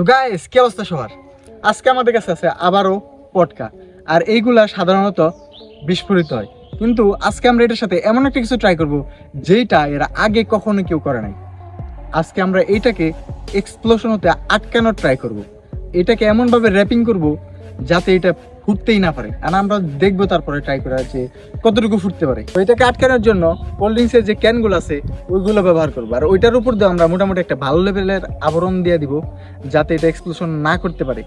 তো গাইস, কি অবস্থা সবার? আজকে আমাদের কাছে আছে আবারও পটকা, আর এইগুলা সাধারণত বিস্ফোরিত হয়, কিন্তু আজকে আমরা এটার সাথে এমন একটা কিছু ট্রাই করব যেটা এরা আগে কখনো কেউ করে নাই। আজকে আমরা এইটাকে এক্সপ্লোশন হতে আটকানোর ট্রাই করব। এটাকে এমনভাবে র্যাপিং করব যাতে এটা ফুটতেই না পারে, আর আমরা দেখবো তারপরে ট্রাই করা যে কতটুকু ফুটতে পারে। তো এটাকে আটকানোর জন্য কোল্ড ড্রিঙ্কসের যে ক্যানগুলো আছে ওইগুলো ব্যবহার করবো, আর ওইটার উপর দিয়ে আমরা মোটামুটি একটা ভালো লেভেলের আবরণ দিয়ে দিব যাতে এটা এক্সপ্লোশন না করতে পারে।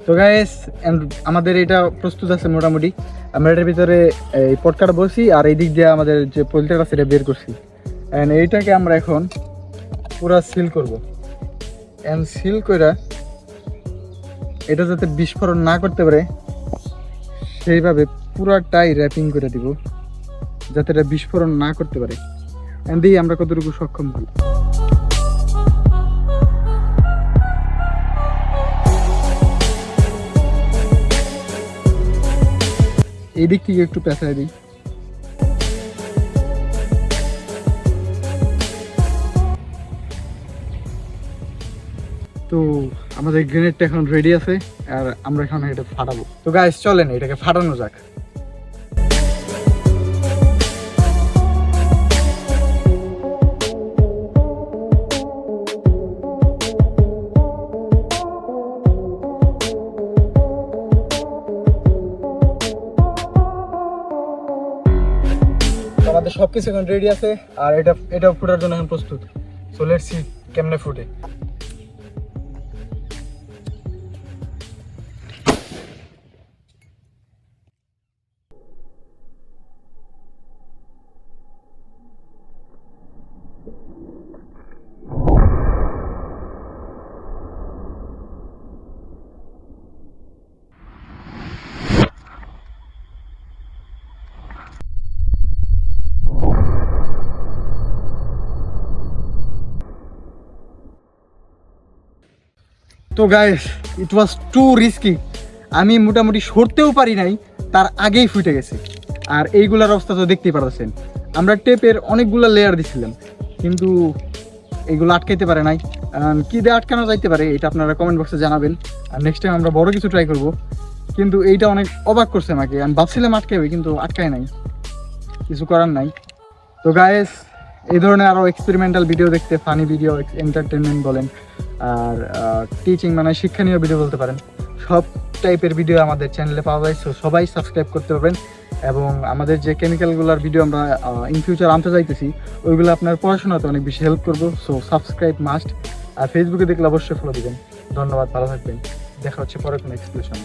তো গাইস, আমাদের এটা প্রস্তুত আছে মোটামুটি। আমরা এটার ভিতরে এই পটকাটা বসি, আর এই দিক দিয়ে আমাদের যে পলিটাটা সেটা বের করছি। অ্যান্ড এইটাকে আমরা এখন পুরা সিল করব। অ্যান্ড সিল করে এটা যাতে বিস্ফোরণ না করতে পারে সেইভাবে পুরাটাই র্যাপিং করে দিব যাতে এটা বিস্ফোরণ না করতে পারে। অ্যান্ড দিয়ে আমরা কতটুকু সক্ষম হই। এই দিক থেকে একটু পেঁচাই দিই। তো আমাদের গ্রেনেডটা এখন রেডি আছে, আর আমরা এখন এটা ফাটাবো। তো গাইস, চলেন এটাকে ফাটানো যাক। আমাদের সবকিছু এখন রেডি আছে, আর এটা ফুটার জন্য এখন প্রস্তুত। সো লেটস সি কেমনে ফুটে। তো গাইস, ইট ওয়াজ টু রিস্কি। আমি মোটামুটি সরতেও পারি নাই, তার আগেই ফুটে গেছে। আর এইগুলার অবস্থা তো দেখতেই পারছেন। আমরা টেপের অনেকগুলো লেয়ার দিছিলাম, কিন্তু এইগুলো আটকাইতে পারে নাই। কী দিয়ে আটকানো যাইতে পারে এটা আপনারা কমেন্ট বক্সে জানাবেন। আর নেক্সট টাইম আমরা বড় কিছু ট্রাই করব, কিন্তু এইটা অনেক অবাক করছে আমাকে। আমি ভাবছিলাম আটকাবে, কিন্তু আটকায় নাই, কিছু করার নাই। তো গাইস, এই ধরনের আরও এক্সপেরিমেন্টাল ভিডিও দেখতে, ফানি ভিডিও, এন্টারটেনমেন্ট বলেন আর টিচিং মানে শিক্ষণীয় ভিডিও বলতে পারেন, সব টাইপের ভিডিও আমাদের চ্যানেলে পাওয়া যায়। সো সবাই সাবস্ক্রাইব করতে পারবেন। এবং আমাদের যে কেমিক্যালগুলোর ভিডিও আমরা ইন ফিউচার আনতে চাইতেছি, ওইগুলো আপনার পড়াশোনাতে অনেক বেশি হেল্প করবো। So subscribe must. আর ফেসবুকে দেখলে অবশ্যই ফলো দিবেন। ধন্যবাদ, ভালো থাকবেন। দেখা হচ্ছে পরে কোনো এক্সপ্লেশন।